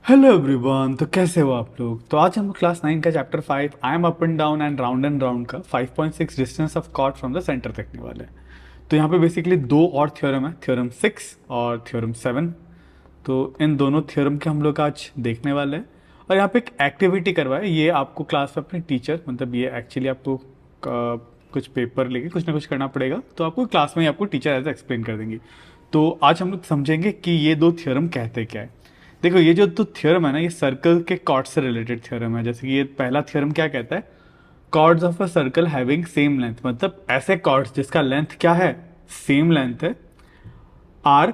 Hello everyone. तो कैसे हो आप लोग? तो आज हम क्लास 9 का चैप्टर 5 आई एम अप एंड राउंड का 5.6 distance of chord from the center देखने वाले हैं। तो यहाँ पे बेसिकली दो और थ्योरम है, थ्योरम 6 और थ्योरम 7। तो इन दोनों थ्योरम के हम लोग आज देखने वाले हैं। और यहाँ पे एक एक्टिविटी करवाए, ये आपको क्लास में अपने टीचर, मतलब ये एक्चुअली आपको कुछ पेपर लेके कुछ ना कुछ करना पड़ेगा, तो आपको क्लास में ही आपको टीचर ऐसे एक्सप्लेन कर देंगे। तो आज हम लोग समझेंगे कि ये दो थ्योरम कहते क्या है। देखो, ये जो दो थ्योरम है ना, ये सर्कल के कॉर्ड से रिलेटेड थ्योरम है। जैसे कि ये पहला थ्योरम क्या कहता है, chords of a circle having same length, मतलब ऐसे कॉर्ड्स जिसका लेंथ क्या है, सेम लेंथ है, are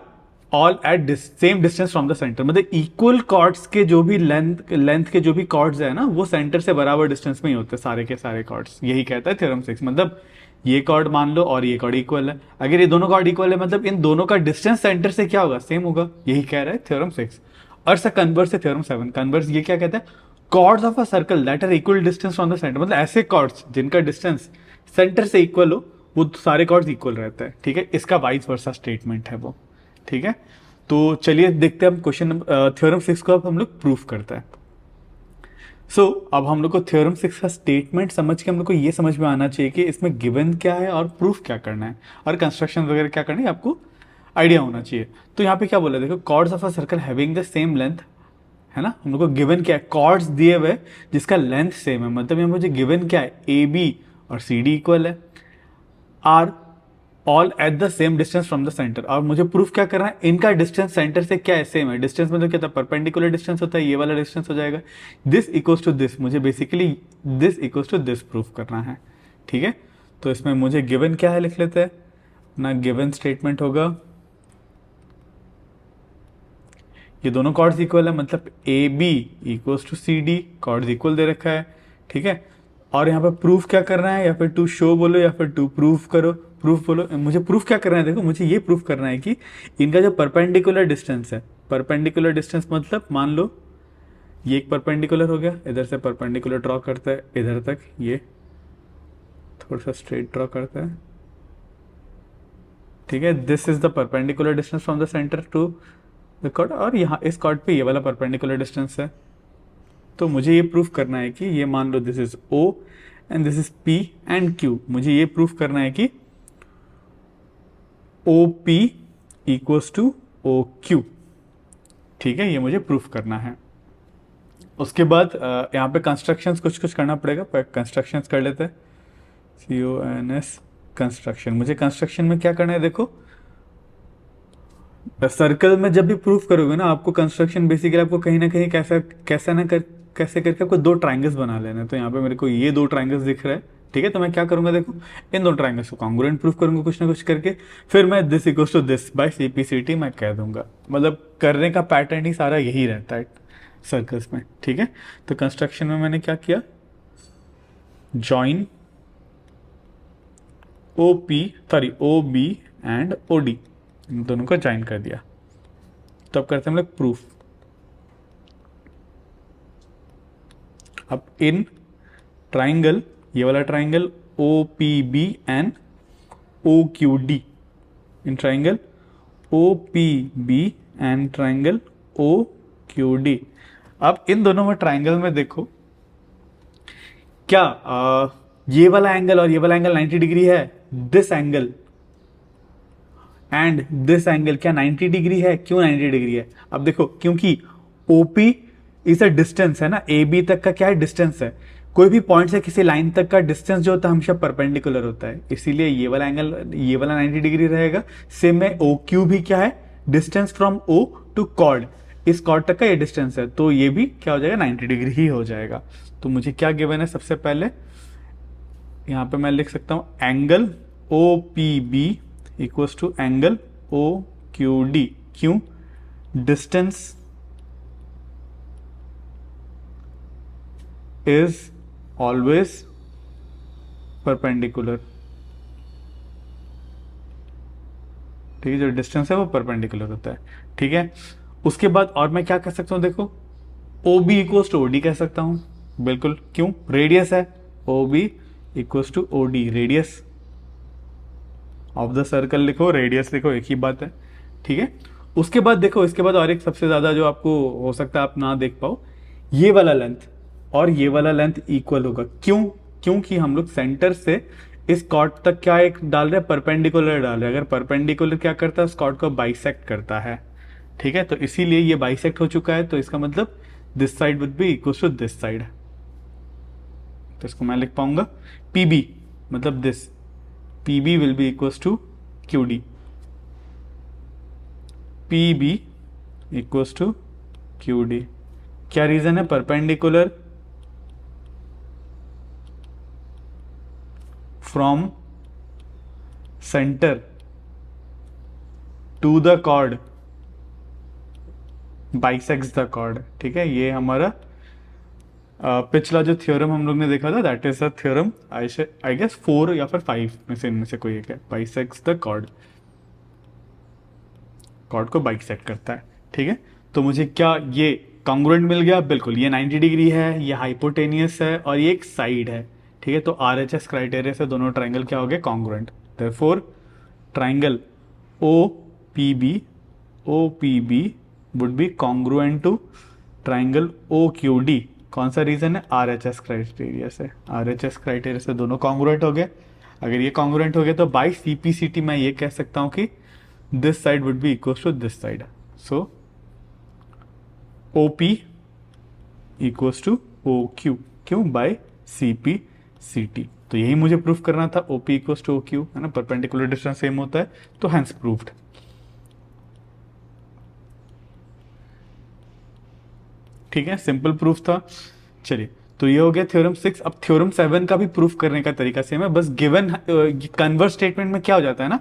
all at same distance from the center. मतलब इक्वल कॉर्ड्स के जो भी लेंथ के जो भी कॉर्ड्स है ना, वो सेंटर से बराबर डिस्टेंस में ही होते हैं सारे के सारे कॉर्ड्स। यही कहता है थ्योरम 6। मतलब ये कॉर्ड मान लो और ये कॉर्ड इक्वल है, अगर ये दोनों कॉर्ड इक्वल है मतलब इन दोनों का डिस्टेंस सेंटर से क्या होगा, सेम होगा। यही कह रहा है थ्योरम 6। और सर कन्वर्स है थ्योरम 7। कन्वर्स ये क्या कहता है, chords of a circle that are equal distance from the center, मतलब ऐसे कॉर्ड्स जिनका डिस्टेंस सेंटर से इक्वल हो, वो सारे कॉर्ड्स इक्वल रहते हैं। ठीक है, इसका वाइस वर्सा स्टेटमेंट है वो। ठीक है, तो चलिए देखते हैं हम क्वेश्चन थ्योरम 6 को अब हम लोग प्रूफ करते हैं। अब हम लोग को थ्योरम 6 का स्टेटमेंट समझ के हम लोग को ये समझ में आना चाहिए कि इसमें गिवन क्या है और प्रूफ क्या करना है और कंस्ट्रक्शन वगैरह क्या करना है, आपको आइडिया होना चाहिए। तो यहाँ पे क्या बोला, देखो, chords of a circle having the same length, है ना। हम लोग को गिवन क्या है, कॉर्ड्स दिए हुए जिसका लेंथ सेम है, मतलब यहाँ मुझे गिवन क्या है, ए बी और सी डी इक्वल है, are all at the same distance from the center. और मुझे प्रूफ क्या करना है, इनका डिस्टेंस सेंटर से क्या है, सेम है। डिस्टेंस मतलब क्या था, परपेंडिकुलर डिस्टेंस होता है, ये वाला डिस्टेंस हो जाएगा। दिस इक्वल्स टू दिस, मुझे basically this equals to this proof करना है। ठीक है, तो इसमें मुझे गिवन क्या है लिख लेते हैं ना। गिवन स्टेटमेंट होगा, ये दोनों कॉर्ड्स इक्वल है, मतलब A B equals to C D, chords equal दे रखा है। ठीक है, और यहाँ पे प्रूफ क्या करना है, या फिर टू शो बोलो या फिर टू प्रूफ करो, प्रूफ बोलो। मुझे प्रूफ क्या करना है, देखो मुझे ये प्रूफ करना है कि इनका जो परपेंडिकुलर डिस्टेंस है, परपेंडिकुलर डिस्टेंस मतलब मान लो ये एक परपेंडिकुलर हो गया, इधर से परपेंडिकुलर ड्रॉ करता है इधर तक, ये थोड़ा सा स्ट्रेट ड्रॉ करता है। ठीक है, this is the perpendicular distance from the center to the chord, और यहाँ इस कॉर्ड पे ये वाला परपेंडिकुलर डिस्टेंस है। तो मुझे ये प्रूफ करना है कि ये मान लो this is O and this is P and Q. मुझे ये प्रूफ करना है कि O P equals to O Q. ठीक है, ये मुझे प्रूफ करना है। उसके बाद यहाँ पे कंस्ट्रक्शंस कुछ कुछ करना पड़ेगा, पर कंस्ट्रक्शंस कर लेते हैं। CONS construction. मुझे कंस्ट्रक्शन में क्या करना है, देखो सर्कल में जब भी प्रूफ करोगे ना, आपको कंस्ट्रक्शन बेसिकली आपको कहीं ना कहीं कैसे करके आपको दो ट्राइंगल्स बना लेना है। तो यहाँ पे मेरे को ये दो ट्राइंगल्स दिख रहा है। ठीक है, तो मैं क्या करूंगा, देखो इन दो ट्राइंगल्स को कॉन्ग्रुएंट प्रूफ करूंगा कुछ ना कुछ करके, फिर मैं this equals to this by CPCT मैं कह दूंगा। मतलब करने का पैटर्न ही सारा यही रहता है सर्कल्स में। ठीक है, तो कंस्ट्रक्शन में मैंने क्या किया, join O B and O D, इन दोनों को ज्वाइन कर दिया। तो अब करते हैं हम लोग प्रूफ। अब इन ट्राइंगल, ये वाला triangle O P B and O Q D, in triangle O P B and triangle O Q D. अब इन दोनों में ट्राइंगल में देखो क्या ये वाला एंगल और ये वाला एंगल 90 डिग्री है, this angle and this angle क्या 90 डिग्री है? क्यों 90 डिग्री है? अब देखो, क्योंकि OP इज अ डिस्टेंस है ना, AB तक का क्या है, डिस्टेंस है। कोई भी पॉइंट से किसी लाइन तक का डिस्टेंस जो होता है हमेशा परपेंडिकुलर होता है, इसीलिए ये वाला एंगल, ये वाला 90 डिग्री रहेगा। सेम में OQ भी क्या है, distance from O to chord, इस कॉर्ड तक का ये डिस्टेंस है, तो ये भी क्या हो जाएगा, 90 डिग्री ही हो जाएगा। तो मुझे क्या गिवन है, सबसे पहले यहां पे मैं लिख सकता हूं angle OPB equals to angle OQD। क्यों? Distance is always perpendicular. ठीक है, जो डिस्टेंस है वो परपेंडिकुलर होता है। ठीक है, उसके बाद और मैं क्या कह सकता हूं, देखो OB इक्वल्स टू OD कह सकता हूं, बिल्कुल। क्यों? रेडियस है, OB equals to OD, radius of the circle लिखो, रेडियस लिखो, एक ही बात है। ठीक है, उसके बाद देखो, इसके बाद और एक सबसे ज्यादा जो आपको हो सकता है आप ना देख पाओ, ये वाला लेंथ और ये वाला लेंथ इक्वल होगा। क्यों? क्योंकि हम लोग सेंटर से इस कॉर्ड तक क्या एक डाल रहे हैं, परपेंडिकुलर डाल रहे हैं। अगर परपेंडिकुलर क्या करता है, उस कॉर्ड को बाइसेक्ट करता है। ठीक है, तो इसीलिए ये बाइसेक्ट हो चुका है, तो इसका मतलब this side would be equal to this side. तो इसको मैं लिख पाऊंगा पी बी, मतलब this, P B will be equal to Q D. P B equal to Q D. क्या रीजन है? Perpendicular from center to the chord bisects the chord. ठीक है, ये हमारा पिछला जो थ्योरम हम लोग ने देखा था, that is a theorem I guess 4 या फिर 5 में से, इनमें से कोई एक है। बाइसेक्स द कॉर्ड, कॉर्ड को बाइसेक्ट करता है। ठीक है, तो मुझे क्या ये कॉन्ग्रुएंट मिल गया? बिल्कुल, ये 90 डिग्री है, ये हाइपोटेनियस है और ये एक साइड है। ठीक है, तो आरएचएस क्राइटेरिया से दोनों ट्राइंगल क्या हो गए? Congruent. Therefore triangle O P B would be congruent to triangle O Q D. कौन सा रीजन है? आरएचएस क्राइटेरिया से। आरएचएस क्राइटेरिया से दोनों कॉन्ग्रुएंट हो गए। अगर ये कॉन्ग्रुएंट हो गए तो बाई सीपीसीटी मैं ये कह सकता हूं कि this side would be equals to this side. So OP equals to OQ, क्यों? by CP तो यही मुझे प्रूफ करना था, OP equals to OQ, है ना, परपेंडिकुलर डिस्टेंस सेम होता है, तो हैंस प्रूव्ड। ठीक है, सिंपल प्रूफ था। चलिए, तो ये हो गया थ्योरम 6। अब थ्योरम 7 का भी प्रूफ करने का तरीका सेम है, बस गिवन कन्वर्स स्टेटमेंट में क्या हो जाता है ना,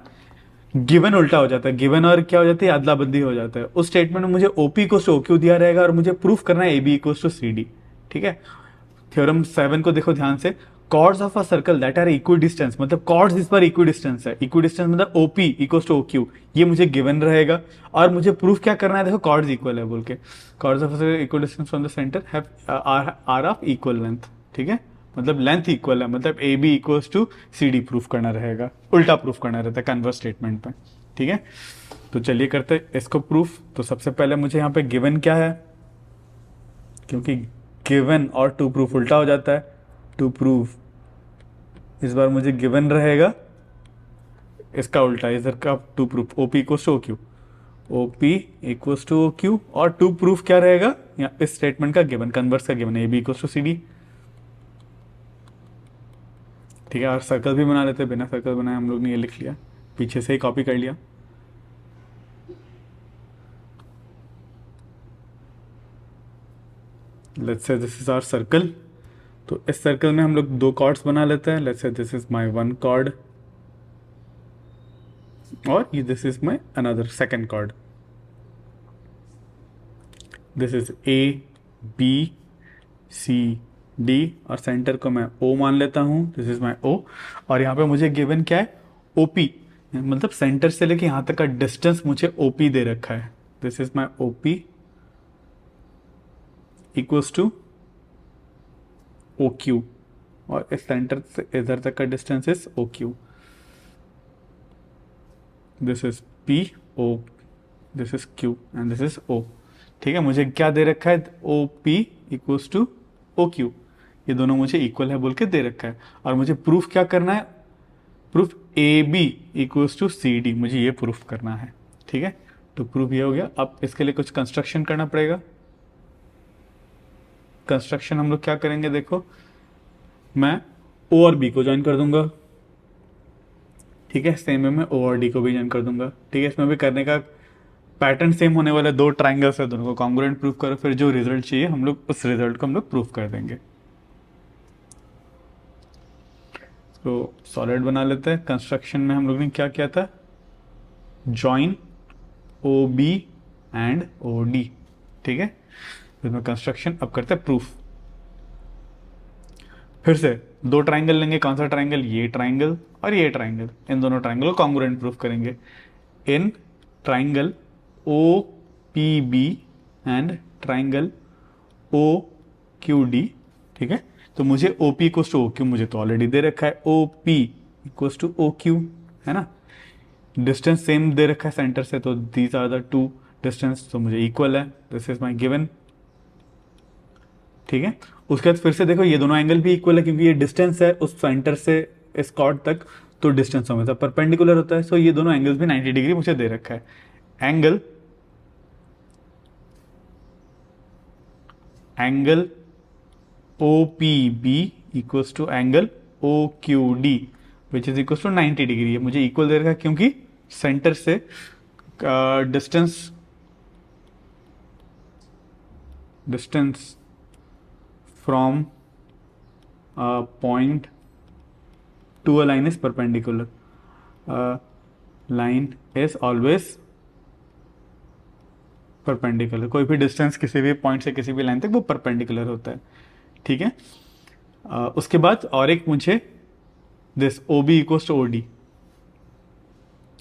गिवन उल्टा हो जाता है। गिवन और क्या हो जाती है? अदला बदली हो जाता है। उस स्टेटमेंट में मुझे ओपी इक्वल्स टू ओक्यू दिया रहेगा और मुझे प्रूफ करना है AB equals to C D. ठीक है, थ्योरम 7 को देखो ध्यान से। Chords of a circle that are equidistance, मतलब कॉर्ड्स इस पर इक्वी डिस्टेंस है। इक्वी डिस्टेंस मतलब ओपी इक्वल्स टू ओक्यू, ये मुझे गिवन रहेगा और मुझे प्रूफ क्या करना है? देखो, कॉर्ड्स इक्वल है बोल के, chords of equidistance from the center have are of equal length. ठीक है, मतलब लेंथ इक्वल है, मतलब A B equals to C D proof करना रहेगा, उल्टा प्रूफ करना रहता है कन्वर्स स्टेटमेंट पे। ठीक है, तो चलिए करते हैं इसको प्रूफ। तो सबसे पहले मुझे यहाँ पे गिवन क्या है, क्योंकि गिवन और टू प्रूफ उल्टा हो जाता है। टू प्रूफ इस बार मुझे गिवन रहेगा, इसका उल्टा इधर का to proof OP equals to OQ, OP equals to OQ, और टू प्रूफ क्या रहेगा? या इस स्टेटमेंट का गिवन, कन्वर्स का given, A B equals to C D. ठीक है, और सर्कल भी बना लेते हैं, बिना सर्कल बनाए हम लोग ने ये लिख लिया, पीछे से ही कॉपी कर लिया। Let's say this is our circle. तो इस सर्कल में हम लोग दो कॉर्ड्स बना लेते हैं। Let's say this is my one chord और ये this is my another second chord. This is A B C D और सेंटर को मैं ओ मान लेता हूं, दिस इज माय ओ। और यहाँ पे मुझे गिवन क्या है? ओपी, मतलब सेंटर से लेके यहाँ तक का डिस्टेंस मुझे ओपी दे रखा है। This is my OP equals to O Q, और इस सेंटर से इधर तक का distance is O Q. This is P O, this is Q and this is O. ठीक है, मुझे क्या दे रखा है? O P equals to O Q, ये दोनों मुझे इक्वल है बोल के दे रखा है। और मुझे प्रूफ क्या करना है? Proof A B equals to C D, मुझे ये प्रूफ करना है। ठीक है, तो प्रूफ ये हो गया। अब इसके लिए कुछ कंस्ट्रक्शन करना पड़ेगा। कंस्ट्रक्शन हम लोग क्या करेंगे? देखो, मैं ओ और बी को ज्वाइन कर दूंगा। ठीक है, सेम में मैं ओ और डी को भी ज्वाइन कर दूंगा। ठीक है, इसमें भी करने का पैटर्न सेम होने वाला है। दो ट्राइंगल्स है, दोनों को कॉन्ग्रुएंट प्रूफ करो, फिर जो रिजल्ट चाहिए हम लोग उस रिजल्ट को हम लोग प्रूफ कर देंगे। तो सॉलिड बना लेते हैं। कंस्ट्रक्शन में हम लोग ने क्या किया था? Join O B and O D. ठीक है, इसमें कंस्ट्रक्शन। अब करते हैं प्रूफ। फिर से दो ट्राइंगल लेंगे। कौन सा ट्राइंगल? ये ट्राइंगल और ये ट्राइंगल। इन दोनों ट्राइंगल को कॉन्ग्रुएंट प्रूफ करेंगे। In triangle O P B and triangle O Q D. ठीक है, तो मुझे O P equals to O Q मुझे तो ऑलरेडी दे रखा है, O P equals to O Q, है ना। डिस्टेंस सेम दे रखा है सेंटर से, तो these are the two distance, तो मुझे इक्वल है, दिस इज माई गिवन। ठीक है, उसके बाद फिर से देखो ये दोनों एंगल भी इक्वल है क्योंकि ये डिस्टेंस है उस सेंटर से इस कॉर्ड तक, तो डिस्टेंस हमेशा परपेंडिकुलर होता है। सो ये दोनों एंगल्स भी 90 डिग्री मुझे दे रखा है। Angle O P B equals to angle O Q D which is equals to 90 degree है, मुझे इक्वल दे रखा है क्योंकि सेंटर से distance from point to a line is perpendicular, line is always perpendicular, कोई भी डिस्टेंस किसी भी पॉइंट से किसी भी लाइन तक वो परपेंडिकुलर होता है। ठीक है, उसके बाद और एक मुझे this O B equals to O D,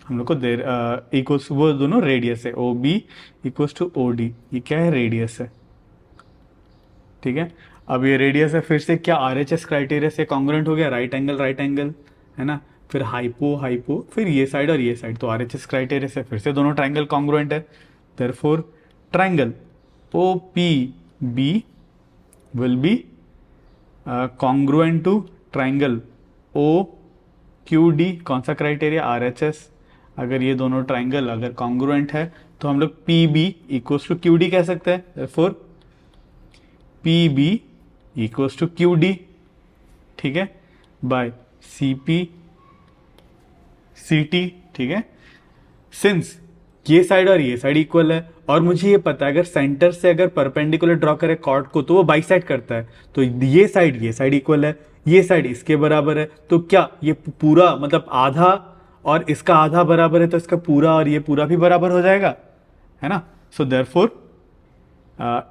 हम लोग को देर इक्वल्स, वो दोनों रेडियस है, O B equals to O D, ये क्या है, रेडियस है। ठीक है, अब ये रेडियस है, फिर से क्या आर एच एस क्राइटेरिया से कॉन्ग्रुएंट हो गया, राइट एंगल है ना, फिर हाइपो, फिर ये साइड और ये साइड, तो आर एच एस क्राइटेरिया से फिर से दोनों ट्राइंगल कॉन्ग्रुएंट है। Therefore triangle O P B will be congruent to triangle O Q D, कौन सा क्राइटेरिया, आर एच एस। अगर ये दोनों ट्राइंगल अगर कॉन्ग्रुएंट है तो हम लोग P B equals to Q D कह सकते हैं। Therefore P B equals to Q D, ठीक है, by C P C T. ठीक है, सिंस ये साइड और ये साइड इक्वल है और मुझे ये पता है अगर सेंटर से अगर परपेंडिकुलर ड्रॉ करे कॉर्ड को तो वो बाइसेक्ट करता है, तो ये साइड इक्वल है, ये साइड इसके बराबर है, तो क्या ये पूरा मतलब आधा और इसका आधा बराबर है, तो इसका पूरा और ये पूरा भी बराबर हो जाएगा, है ना। So therefore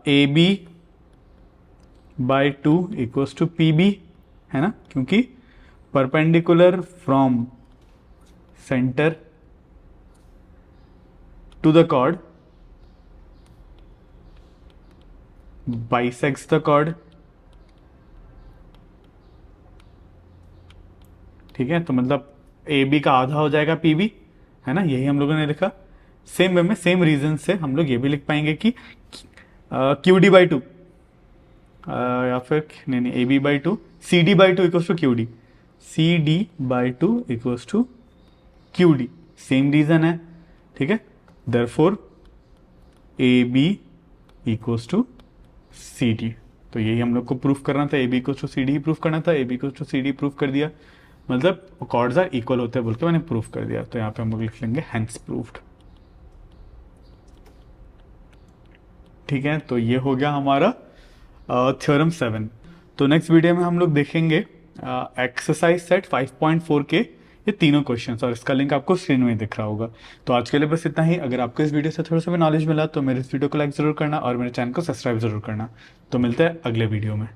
A B by two equals to P B, है ना, क्योंकि perpendicular from center to the chord bisects the chord। ठीक है, तो मतलब ए बी का आधा हो जाएगा पी बी, है ना, यही हम लोगों ने लिखा। सेम वे में सेम रीजन से हम लोग ये भी लिख पाएंगे कि क्यू डी बाई टू या फिर नहीं A B by two C D by two equals to Q D, C D by two equals to Q D, same reason है। ठीक है, therefore A B equals to C D, तो यही हम लोग को प्रूफ करना था, A B equals to C D proof करना था, A B equals to C D proof कर दिया, मतलब कॉर्ड्स आर इक्वल होते हैं बोल के मैंने प्रूफ कर दिया। तो यहाँ पे हम लोग लिख लेंगे हेंस प्रूफ्ड। ठीक है, तो ये हो गया हमारा थ्योरम 7। तो नेक्स्ट वीडियो में हम लोग देखेंगे एक्सरसाइज सेट 5.4 के ये तीनों क्वेश्चंस, और इसका लिंक आपको स्क्रीन में दिख रहा होगा। तो आज के लिए बस इतना ही। अगर आपको इस वीडियो से थोड़ा सा भी नॉलेज मिला तो मेरे इस वीडियो को लाइक ज़रूर करना और मेरे चैनल को सब्सक्राइब ज़रूर करना। तो मिलते हैं अगले वीडियो में।